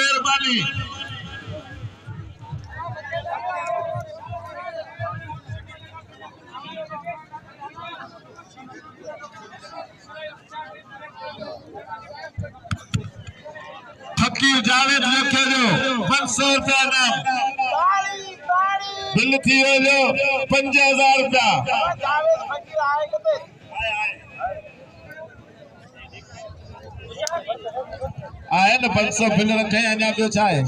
मेहरबानी। फकीर जावेद रखे जो 500 रुपया नाम बिल थी जो 5000 रुपया आए न 500 बिल रखे अञा ॿियो छा आहे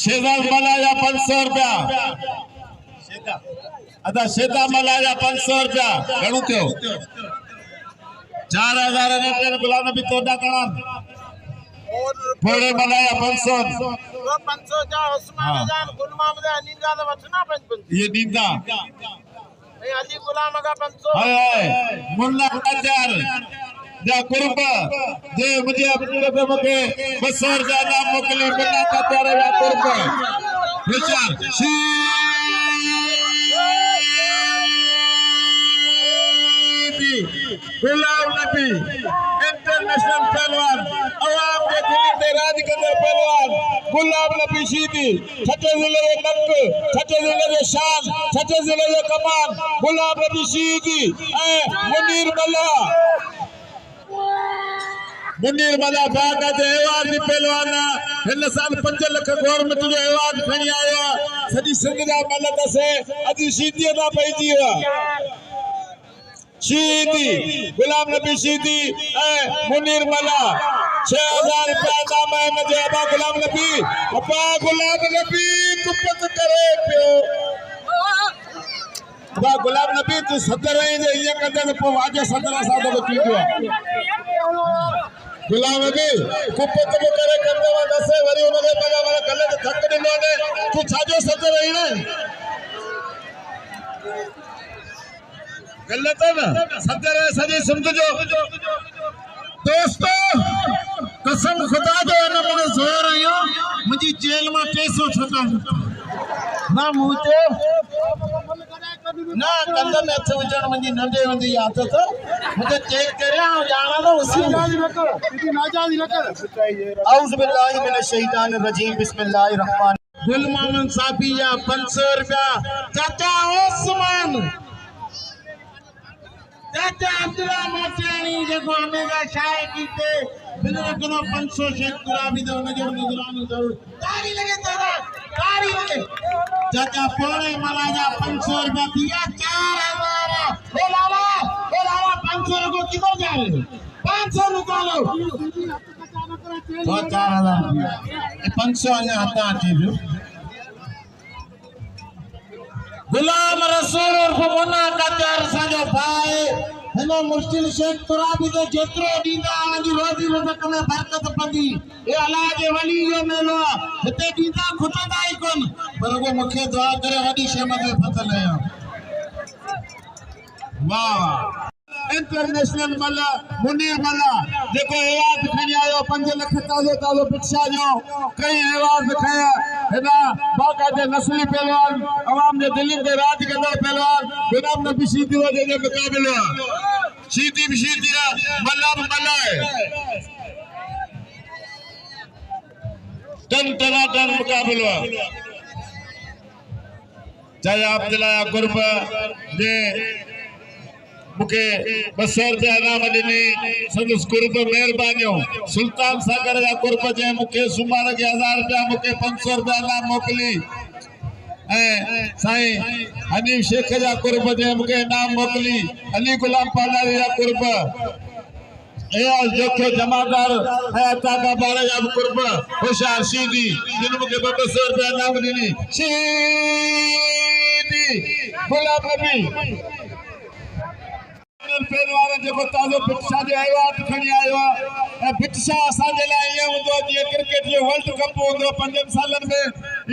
शेदा मलाया 500 रुपया अदा शेदा मलाया 500 रुपया घणो थियो 4000 ने गुलाम नबी तोड़ा कणा फोड़े मलाया 500 जा उस्मान जान गुल मोहम्मद अली का तो वचना 55 ये दीदा ए अली गुलाम का 500 हाय मुल्ला हजार जा कुर्ब जे मुझे अपने पे मके 200 रुपया नाम मोकली मुल्ला हजार या कुर्ब विचार गुलाम नबी इंटरनेशनल पहलवान अवाम के दिल पे राज करने पहलवान गुलाम नबी शीदी छठे जिले के नक छठे जिले के शान छठे जिले के कमान गुलाम नबी शीदी मुनीर मला बागा जे एवार्ड दी पहलवान हिन साल 5 लाख गवर्नमेंट जो एवार्ड खणी आयो सजी सिंध दा मलक से अजी शीदी ना पईजी शीदी गुलाम नबी शीदी मुनीर मला 6000 रुपया नाम है मुझे अबा गुलाम नबी कुपत करे पियो अबा गुलाम नबी तू सदर जे ये कंदे तो वाजे सदर सां तो थींदो गुलाम नबी कुपत करे कंदे वा दसे वरी उनके पगा वाला गलत थक दिनो ने तू छाजो सदर रही ने गलत है ना सदर है सजी सिंध जो दोस्तों कसम खुदा जो है ना मुझे जोर आयो मुझे जेल में 300 छका ना मुझे ना कंधा में अच्छे वजन मुझे नंदे वंदी आदत मुझे चेक करे आ जाना तो उसी नाजादी न कर औज़ बिल्लाहि मिनश शैतानिर रजीम बिस्मिल्लाहिर रहमान गुल मोहम्मद साफी या 500 रुपया चाचा उस्मान चाचा अब्दुल्ला मोटियानी देखो हमेशा शाये कीते बिना कनो 500 शेख गुलाबी दो नजर गुजरानी जरूर तारी लगे दादा तारी लगे चाचा पोरे मलाजा 500 रुपया दिया 4000 ओ लाला 500 को किधर जाए 500 निकालो तो 4000 ये 500 अने हटा आती जो गुलाम रसूल और मोना का प्यार साजो भाई हेलो मुश्किल शेख तुराबी दे जेतरो दींदा आंजी रोजी रज़क में बरकत पंदी ए अल्लाह जे वली जो मेलो हिते दींदा खुटंदा ही कोन पर वो मुखे दुआ करे वडी शमत में फतल है वाह इंटरनेशनल मला मुनीर मला देखो एवार्ड खणी आयो 5 लाख ताज़ो भिक्षा जो कई एवार्ड खया हेना बाका जे नस्ली पहलवान अवाम जे दिल दे राज कंदड़ पहलवान गुलाम नबी शीदी जे मुकाबलो शीदी मला है टन मुकाबलो चाहे अब्दुल्ला कुर्ब जे मुके 200 रुपया नाम दिनी संदस कुर्ब मेहरबानियों सुल्तान सागर जा कुर्ब जे मुके सुमार के 1000 रुपया मुके 500 रुपया नाम मोकली साईं हनीफ शेख जा कुर्ब जे मुके नाम मोकली अली गुलाम पालारी जा कुर्ब ए जोखो जमादार है अता का बारे जा कुर्ब होशियार शीदी जिन मुके 200 रुपया नाम दिनी शीदी गुलाम नबी पहलवान जो ताज़ो भिक्षा जो एवार्ड खणी आयो है भिक्षा असा जे लाइ ये हुंदो जे क्रिकेट जो वर्ल्ड कप हुंदो 5 सालन में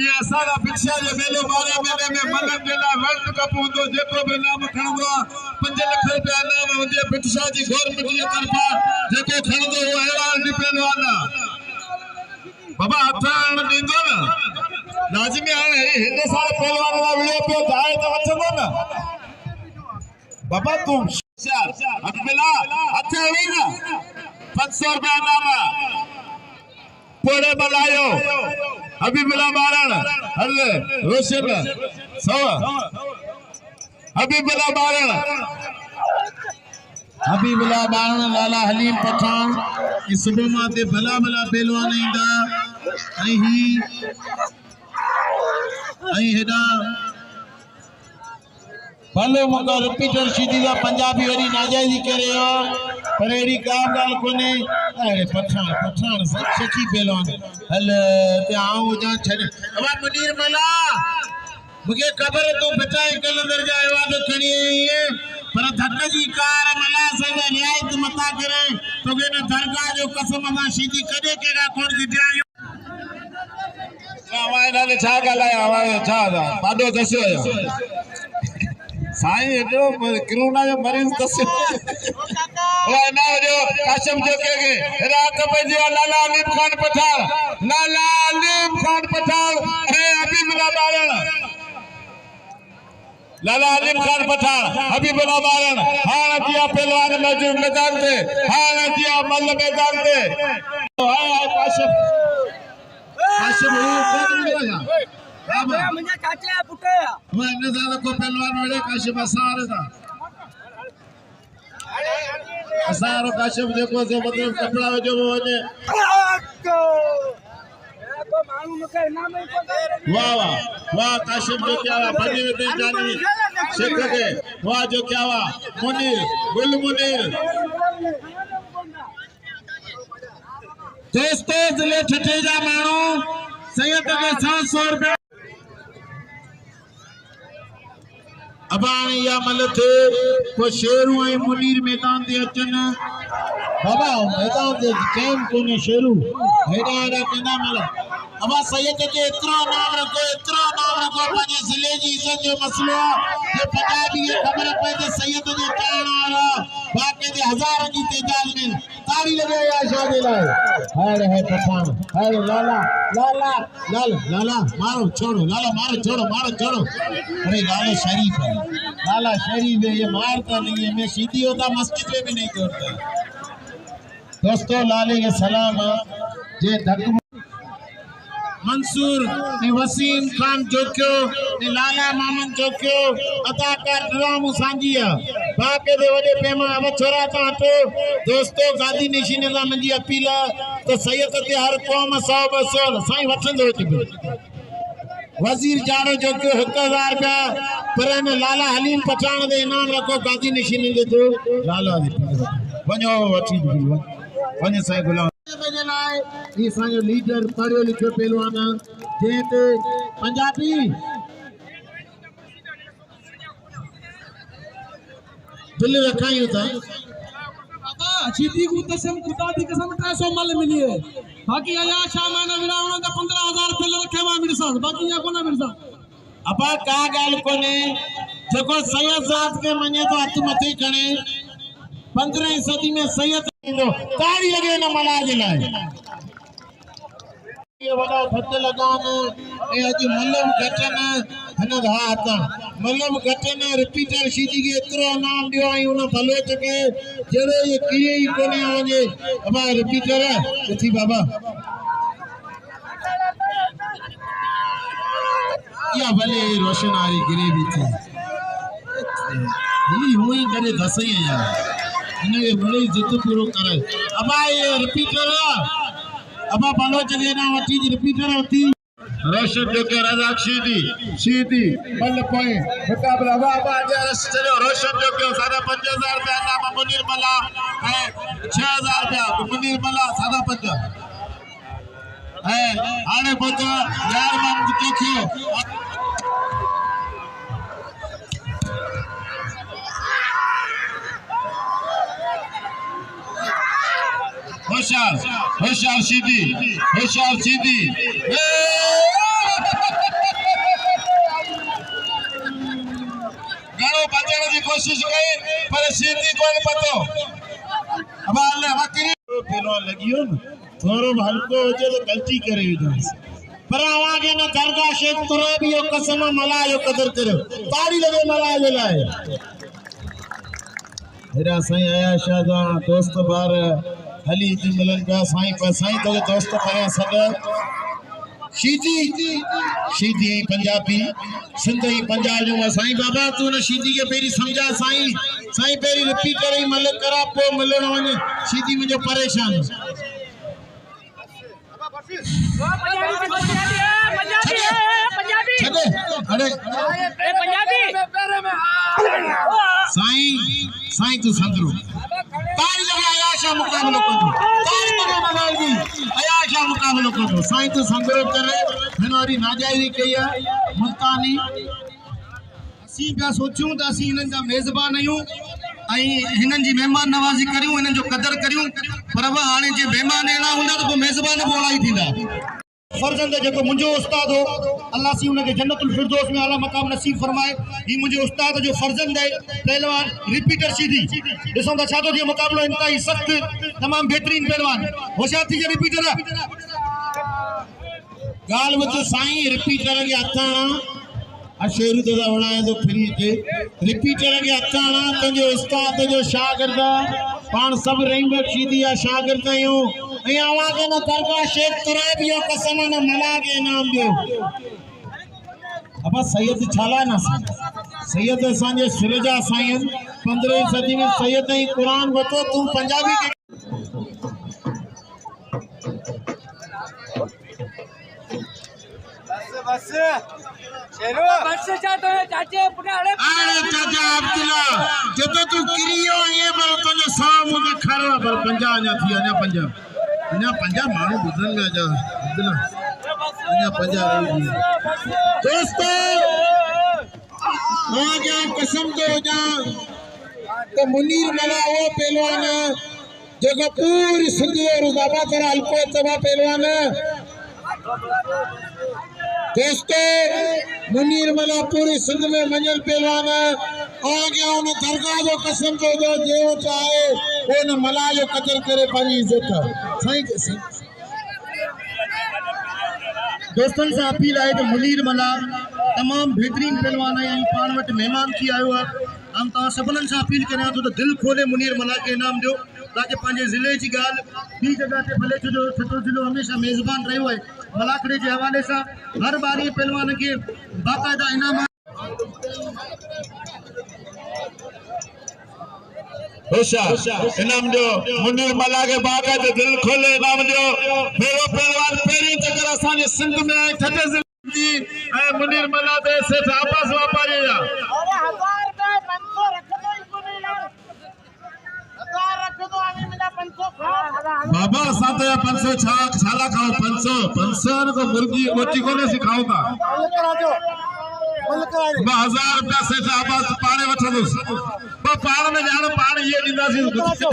ये असा भिक्षा जो मेलो 12 महीने में मलन जे लाइ वर्ल्ड कप हुंदो जेको भी नाम खणंदो 5 लाख रुपया नाम हुंदे भिक्षा जी गवर्नमेंट जी तरफा जेको खणंदो वो एवार्ड पहलवान बाबा हथाण दींदो ना लाजमी हाणे हिन साल पहलवान ला विडियो पे दाए तो वचंदो ना बाबा तुम अब्दुल्ला अच्छा है ना 500 रुपया नामा पोड़े बलायो हबीबुल्ला बारण हल रोशन 100 हबीबुल्ला बारण लाला हलीम पठान इस सुबह माते भला भला पहलवान इंदा हेडा भलो मगर रिपीटर सीधी का पंजाबी वरी नाजायजी करे पर एड़ी का गाल कोने अरे पठान सच्ची पहलवान हल ते आऊं जा छने अब मुनीर मला मुझे खबर है तू बचाए कल दर्जा आवाज खड़ी है पर धक्का जी कार मला से रियायत मता करे तो के न दरगाह जो कसम मा सीधी कदे केगा कोन की जायो आवाज नाले छा गलाया आवाज छा पाडो दसो साईं जो कोरोना जो मरीज दसो ओ ना जो काशम जो के रात बजे लाला अलीम खान पठान है हबीबुल्ला बारण लाला अलीम खान पठान हबीबुल्ला बारण हां जिया पहलवान मौजूद मैदान पे हां जिया मल्ल मैदान पे हां काशम वो कौन मिला बाबा मुझे चाचा पुटे मैं ने ज्यादा को पहलवान वाले काशम असार काशम देखो से मतलब कपड़ा जो ने वाह काशिम जो क्या हुआ बनी में जानी शेख के वाह जो क्या हुआ मुनीर गुल मुनीर दोस्तों जिले ठठेजा मानो सैयद के 700 रुपए अबाणी या मल थे को शेरू ए मुनीर मैदान दे अचन बाबा मैदान दे टाइम कोने शेरू हेडा केना मल अबा सैयद के इतना नाम रखो पंजे जिले जी इज्जत जो मसलो ये पंजाबी ये खबर पे जे सैयद जे चाण वाला बाकी जे हजारों की तादाद में ताली लगे या शादी लाए है पठान है लाला मारो छोड़ो अरे लाला शरीफ है ये मारता नहीं है मैं सीधी होता मस्जिद में भी नहीं तोड़ता दोस्तों लाले के सलाम जे धक मंसूर ने वसीम खान जोक्यो ने लाला मामन जोक्यो अदाकार ड्रामू सांजिया बाके दे वडे पेमा अब छोरा ता तो दोस्तों गादी निशिने ला मंजी अपील तो सैयद ते हर कौम 100 200 साईं वठंदो ती वजीर जाड़ो जोक्यो 1000 रुपया पर ने लाला हलीम पठान दे इनाम रखो गादी निशिने दे तो लाला दे वणो वठी वने साईं गुलाम ये साजो लीडर पढ़ियो लिखियो पहलवान जेते पंजाबी दिल रखायो था बाबा सीधी को कसम खुदा दी कसम 300 मल मिली है बाकी आया शामान विरावण का 15000 फिल रखे वा मिरसा बाकी या कोना मिरसा अपा का गाल कोने जको सैयद साहब के मने तो हथ मथे कणे 15वीं सदी में सैयद ताड़ी लगे न मला जिलाए ये वडा फत लगान ए अजी मल्लम घटन हन हाथ मल्लम घटन रिपीटर सीधी के इतरो नाम दियो आई उन भलो चके जेड़े ये किए ही कोने आजे अब रिपीटर थी बाबा या भले रोशनारी गिरे भी थी ये हुई करे दसई यार इन्हें बड़ी जिद पूरो करे अब ये रिपीटर अब भलो चले ना वठी रिपीटर होती रोशन जो के रजाक सीधी बल पॉइंट मुकाबला वाह जरस चलो रोशन जो के 5000 रुपया नाम मुनीर मला है 6000 रुपया मुनीर मला 50 है आने पहुंचा यार मन देखियो होशियार सीधी घणो बचण जी कोशिश कई पर सीधी कोन पतो अब अल्लाह वकरी पेलो लगियो न थोरो हल्को हो जे तो गलती करे विदास पर आवागे न दरगाह शेख तुरे भी यो कसम मला यो कदर करो ताड़ी लगे मला ले लाए हेरा सही आया शादा दोस्त बार हली थी मिलन पिया साईं पर साईं तो दोस्त कया सॾ शीदी पंजाबी सिंधी पंजाब जो साईं बाबा तू न शीदी के पेरी समझा साईं साईं पेरी रिपीट करे मल करा पो मिलण वने शीदी मुझे परेशान साईं साईं तू संदरो तारी लगे आयाशा मुकाबलो करो तारी लगे मनाई आयाशा मुकाबलो करो साईं तू संदरो करे हनोरी नाजायजी कया मुल्तानी असी का सोचूं त असी इनन जा मेजबान आयूं आई हिनन जी मेहमान नवाजी करियूं इनन जो कदर करियूं पर हाने जे मेहमान एना हुंदा त मेजबान बोलाई थींदा फर्जंद जो मुझे उस्ताद हो अल्लाह सी उनके जन्नतुल फिरदौस में आला मकाम नसीब फरमाए ये मुझे उस्ताद जो फर्जंद है पहलवान रिपीटर सीधी दिसो ता छातो जो मुकाबलो इंतहाई सख्त तमाम बेहतरीन पहलवान होशियार थी रिपीटर गाल विच साईं रिपीटर के हथा अशेरू तो वणाए तो फ्री थे रिपीटर के हथा तुझे उस्ताद जो शागिर्द पान सब रंग सीधी शागिर्द आयो ए आवाज न दरगाह शेख तुराबियो कसम न मला के नाम दो अब सैयद छाला ना सैयद असांजे सिरजा साईं 15वीं सदी में सैयद ही कुरान वतो तू पंजाबी के बस शेरो बस चाहते हैं चाचे पुनाड़े अरे चाचा अब्दुल्ला जब तू किरियो ये पर तो जो सामू के खरा पर पंजा ना थी ना पंजा मानो बुझन में जा अब्दुल्ला ना पंजा दोस्तों आ जा कसम दो जा तो मुनीर मला वो पहलवान जो पूरी सिंधी और बाबा करा अल्को तबा पहलवान दोस्तों मुनीर मला पूरी सिंध में मंजल पहलवान आ गया उन दरगाह जो कसम जो जेव चाहे वो न मला जो कदर करे पानी इज्जत सही दोस्तन से अपील है तो मुनीर मला तमाम बेहतरीन पहलवान है पान वट मेहमान थी आयो है हम ता सबनन से अपील करें तो दिल खोले मुनीर मला के इनाम दो ताकि पंजे जिले की गाल बी जगह से भले जो छतो जिलो हमेशा मेजबान रहो है मलाकड़े के हवाले से हर बारी पहलवान के बाकायदा इनाम इनाम दो मुनीर मला के बाकायदा दिल खोले इनाम दो मेरो पहलवान पेरी चक्कर असांजे सिंध में आए छठे जिले ए मुनीर मला दे से वापस वापारी जा अरे 1000 रुपए 500 रख दो इसको नहीं यार 1000 रख दो आने मिला 500 बाबा साथ 500 छाला खाओ 500 को मुर्गी रोटी को ने सिखाओ था बंद करा दे 1000 रुपया से आवाज पाने वठो पर पाण में जान पाण ये दीदासी 1000 रुपया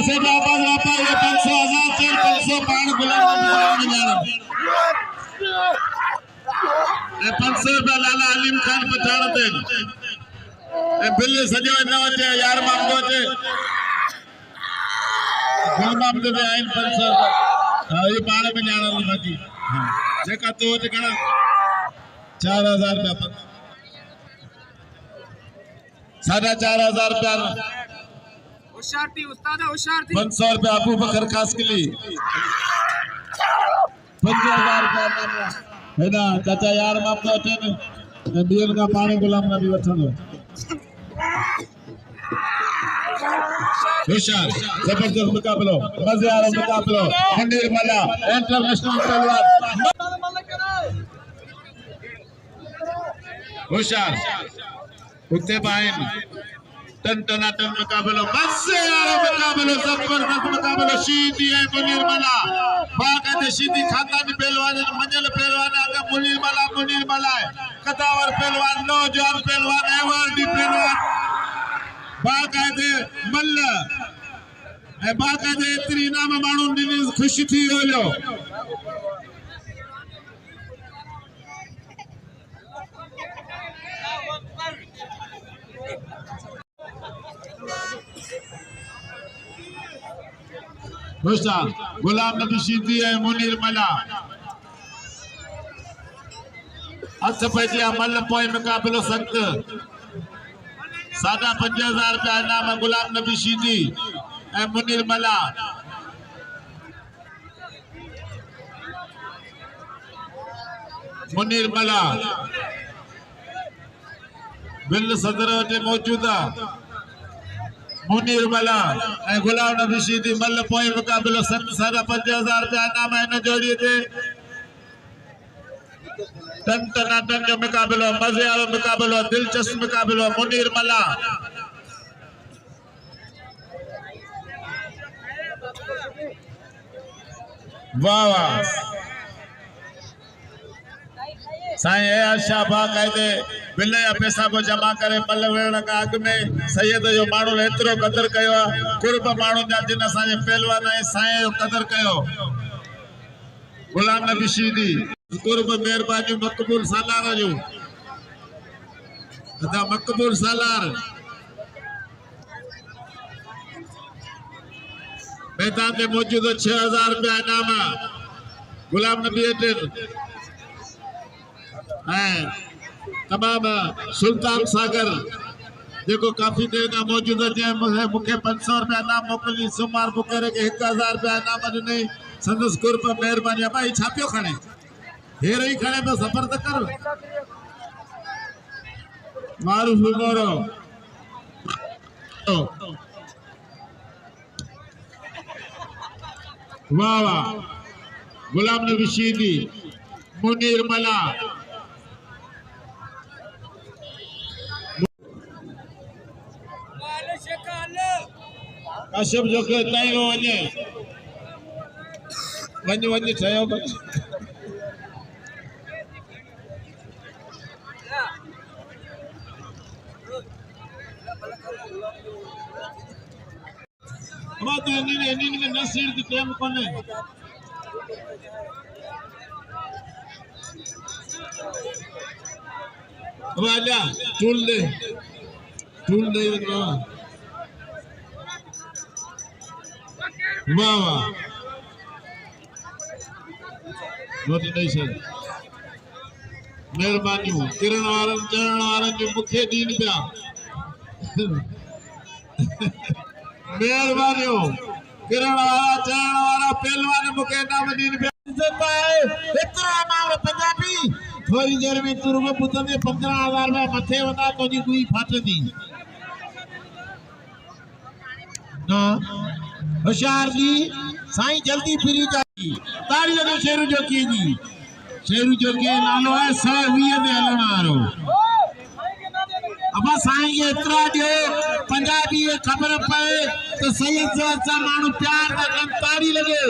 से आवाज वापस ये 500 पाण गुलाम में जान ये 500 रुपया लाला अलीम खान पठाण ते ए बिल सजो न वचे यार मामो चे गुलाम ते आइन 500 हां ये पाण में जान बाकी हां जेका तो ते कणा 4000 रुपया 4.5 रुपया होशियारती उस्ताद होशियारती 500 रुपया अबू बकर कासकली 5000 रुपया है ना चाचा यार माप तो अठन बियल का पानी गुलाम ना भी वठनो होशियार जबरदस्त मुकाबलो मजे वाला मुकाबलो मुनीर मला इंटरनेशनल पहलवान होशियार उते बाइन टन मुकाबलो मजे वाला मुकाबलो जबरदस्त मुकाबलो शीदी है मुनीर मला बाकायदे शीदी खानदानी पहलवान मंजल पहलवान आगे मुनीर मला कदावर पहलवान नौजवान पहलवान एवार्डी पहलवान बाकायदे मल्ल ए बाकायदे इतनी नाम मानू दिनी खुशी थी होलो होशियार गुलाम नबी शीदी है मुनीर मला हथ पैजिया मल पोइ मुकाबलो सख्त ₹50,000 इनाम गुलाम नबी शीदी ए मुनीर मला। मुनीर मला बिल सदर वटि मौजूद आहे। मुनीर मला ए गुलाम नबी शीदी मल पोइ मुकाबलो ₹50,000 इनाम है इन जोड़ी ते। टन टनाटन जो मुकाबलो, मजे वालो मुकाबलो, दिलचस्प मुकाबलो। मुनीर मला वाह वाह साईं अयाज शाह बाकायदे बिल या पैसा को जमा करे मल वेण का अग में सैयद जो माण्हू एतिरो कदर कयो आहे। कुर्ब माण्हू जा जिन असांजे पहलवान ऐं साईं जो कदर कयो। गुलाम नबी शीदी कुर्ब मेहरबानी मकबूल सालार जो अदा मकबूल सालार मैदान में मौजूद ₹6,000 इनाम गुलाम नबी अटिन तमाम सुल्तान सागर जो काफी देर ना मौजूद है। मुखे ₹500 इनाम मोकली सुमार बुकेरे के ₹1,000 इनाम ॾिनई। संदस कुर्ब मेहरबानी भाई छापियो खणे हेर ही खणे तो सफर त कर। मारूफ मोरो वाह वाह गुलाम नबी शीदी मुनीर मला काशिफ जो के ताई वने वने वने ठयो बात नी में नसीर की टेम कोने वाला टूल दे वाह वाह रोटी नहीं सही मेहरबानी किरण वारन चरण वारन जो मुखे दीन पिया मेहरबानी किरण वारा चरण वारा पहलवान मुखे नाम दीन पिया इज्जत है इतना मार पंजाबी थोड़ी देर में तुरब पुतने 15,000 में मथे वदा तो जी कोई फाटदी ना होशियार जी साईं जल्दी फिरी जाई ताड़ी लगे शेरू जोकी नालो है 120 दे हलण वारो। अब साईं के इतरा जो पंजाबी खबर पए तो सैयद जो अच्छा मानू प्यार का कम ताड़ी लगे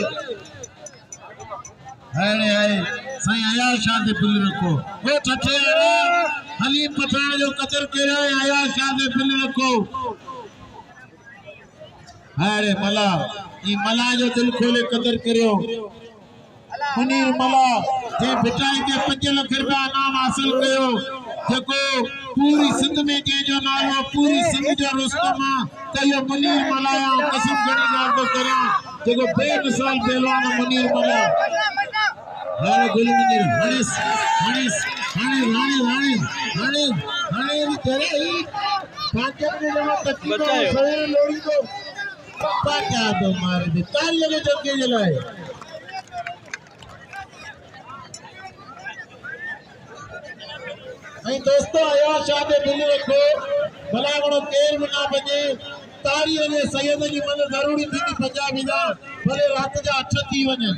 अरे अरे साईं अयाज शाह दे बिल रखो वो ठठे हलीम पठान जो कदर करे अयाज शाह दे बिल रखो। अरे मला ई मला जो दिल खोले कदर करियो। मुनीर मला जे बिटाई के 5 लाख रुपया इनाम हासिल कयो जेको पूरी सिंध में जो नालो पूरी सिंध जो रुस्तम कयो मुनीर मला कसम घणी गाल तो करियो जेको बेमिसाल पहलवान मुनीर मला। अरे गुल मुनीर हणिस तेरे ही पांचन में जमा तकलीफ सवेरे लोड़ी को पाचा दो मारे दे ताली लगे चौके जलाए। दोस्तों अयाज शाह दे बिल रखो भला घणो केर भी ना बजे ताड़ी लगे सैयद जी मन जरूरी थी पंजाबी दा भले रात जा 8 थी वने।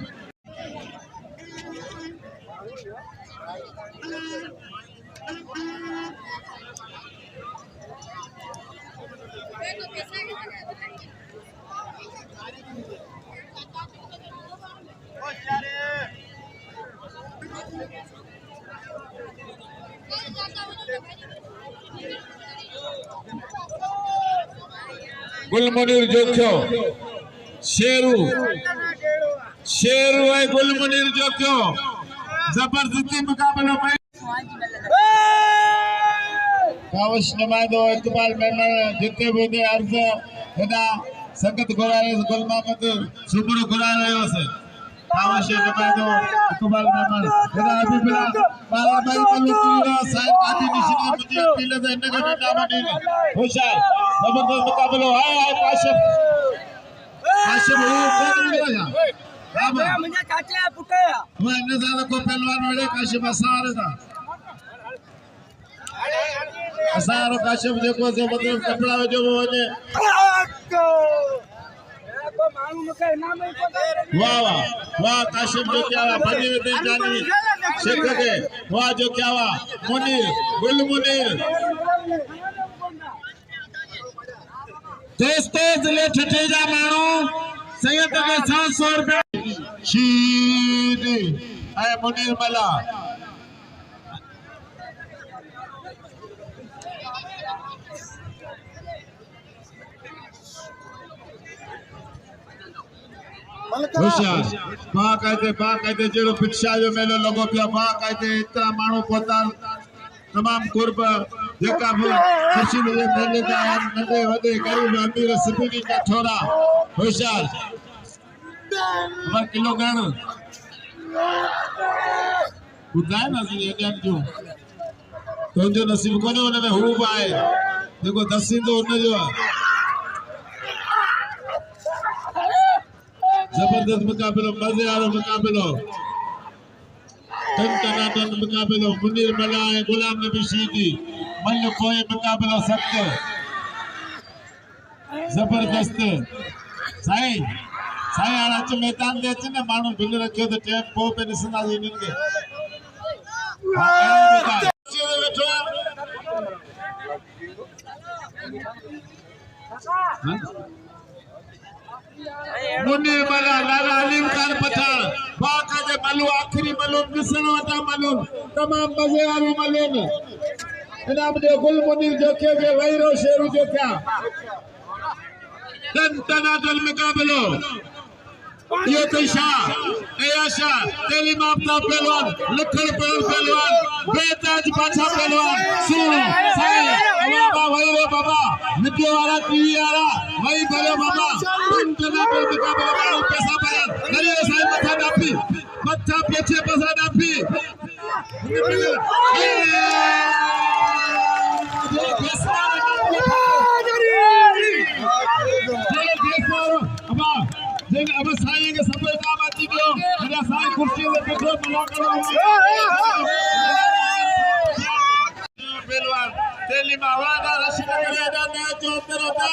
गुल मुनीर जोख्यो शेरू है गुल मुनीर जोख्यो जबरदस्ती मुकाबलो में कावश नमादो इकबाल मेमन जिते बोदे अर्ज हेदा संगत घुराए गुल मोहम्मद सुबुर घुरा रहियो से Tawashi Namado, Kubal Naman, Rabi Bila, Balabai Malukira, Sai Adi Nishina, Pila, the Negative Namadina, Husha, Nabako Mukabalo, I Kashif. Kashif, Rama, when the other Kopelwan, Kashif Asarada. Asaro Kashif, the Kosa, Kapla, वाह वाह काशिम जो क्या हुआ बनी हुई जानी शेख के वाह जो क्या हुआ मुनीर गुल मुनीर तेज तेज ले ठठे जा मानो संयत के 700 रुपए शीदी आए मुनीर मला होशियार मां कहते जेड़ो भिक्षा जो मेलो लगो पिया मां कहते इतना माण्हू पहुता तमाम कुर्ब जेका भी खुशी जे मेले जा नंढे वॾे गरीब अमीर सभिनी जा थोड़ा होशियार किलो गण ॿुधाए न सी ॾियनि जूं तुंहिंजो नसीब कोन्हे हुन में हू बि आहे जेको दसींदो हुनजो आहे जबरदस्त मुकाबलो मजे वालो मुकाबलो टन मुकाबलो मुनीर मला ऐं गुलाम नबी शीदी मल कोई मुकाबलो सख्त जबरदस्त साईं हाणे अच मैदान ते अच न माण्हू बिल रखियो त टाइम पोइ पे ॾिसंदासीं इन्हनि खे वेठो मुनीर मला लाला हलीम खान पठान बाका दे मलू आखिरी मलू मिसन वटा मलू तमाम मजे वालो मलू इनाम दे गुल मुनीर जो के वैरो शेरू जो क्या तनातल मुकाबलो ये तैशा एयाशा तेलीम आफ्ता पहलवान लखन पहलवान बेताज बादशाह पहलवान सुनो साईं बाबा वैरो बाबा मिट्टी वाला टीवी वाला वही भले बाबा तनातल मुकाबलो मानो पैसा भरन नरी साईं मथा पीछे पैसा डापी अब साईं के सब काम आती दियो मेरा साईं कुर्सी पे बैठो मिला करो पहलवान तेलीम वादा रशीद करे दा मैच अंदर होता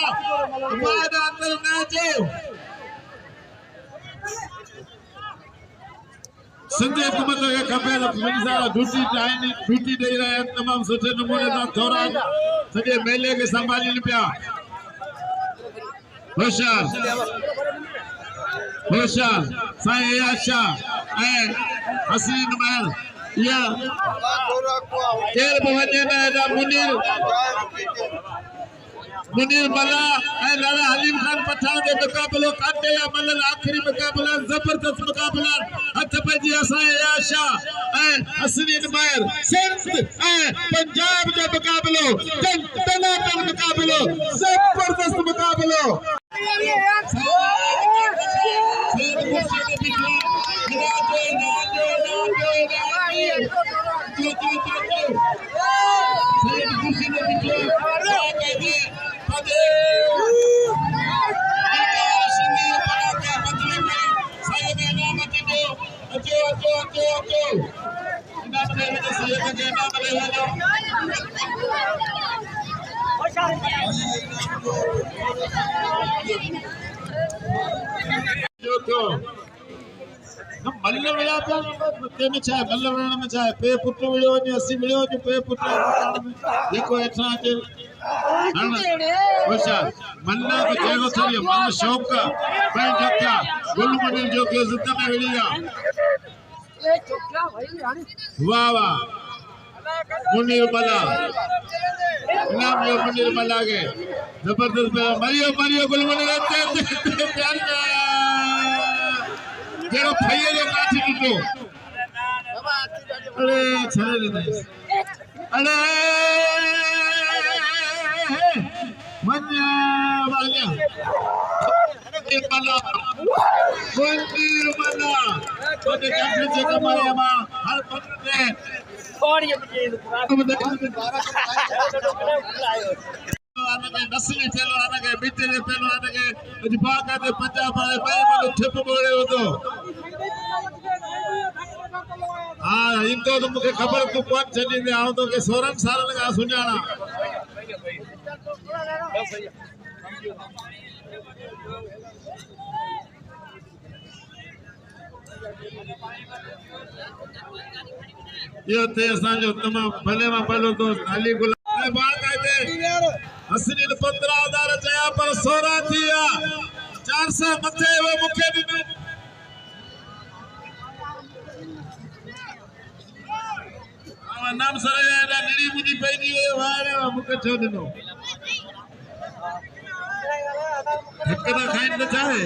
वादा अंदर मैच संजय कुमार के खपे तो सारा ड्यूटी दे रहे हैं तमाम सुठे नमूने दा थोड़ा सजे मेले के संभाली पिया होशियार साईं आशा ऐं हसीन महल या केर बवने ना मुनीर मला ऐं लाला हलीम खान पठान जो मुकाबलो काटे या मलल आखिरी मुकाबला जबरदस्त मुकाबला हथ पंहिंजी असांजे आशा ऐं हसीन महल सिंध ऐं पंजाब जो मुकाबलो तनातन मुकाबलो जबरदस्त मुकाबलो मल्ल विया पिया में छा मल्ल विहण में छा पे पुट विड़ियो वञे असी विड़ियो वञे पे पुट जेको हेठां अचे होशियार मल्ल तो जहिड़ो थोरी मन शौक़ पैं जख्या गुल मुनीर जो के ज़िद में विड़ी आहे वाह वाह मुनीर मला इनाम जो मुनीर मला के जबरदस्त मरियो गुल मुनीर जेरो फैये जो काठी ॾिठो अरे छड़े दे अरे मन्या वाल्या मना मंदिर मना तो कैसे से कमाया मा हर पत्ते थोड़ी चीज आने के नस्ली चलो आने के बीते ने पहलो आने के अजबाका के पंजाब वाले भाई मतलब ठिप बोले हो तो हाँ इनको तो मुझे खबर तू कौन चली दे आओ तो के 16 साल लगा सुनाना ये थे असांजो तमाम भले मां भलो दोस्त अली गुलाम बाल कायदे असली 15,000 चया पर 16 थिया 400 मथे वो मुखे दिनो आवा नाम सरे एडा निरी मुजी पैजी वारे मुखे छो दिनो हिकदा खाइन न चाहे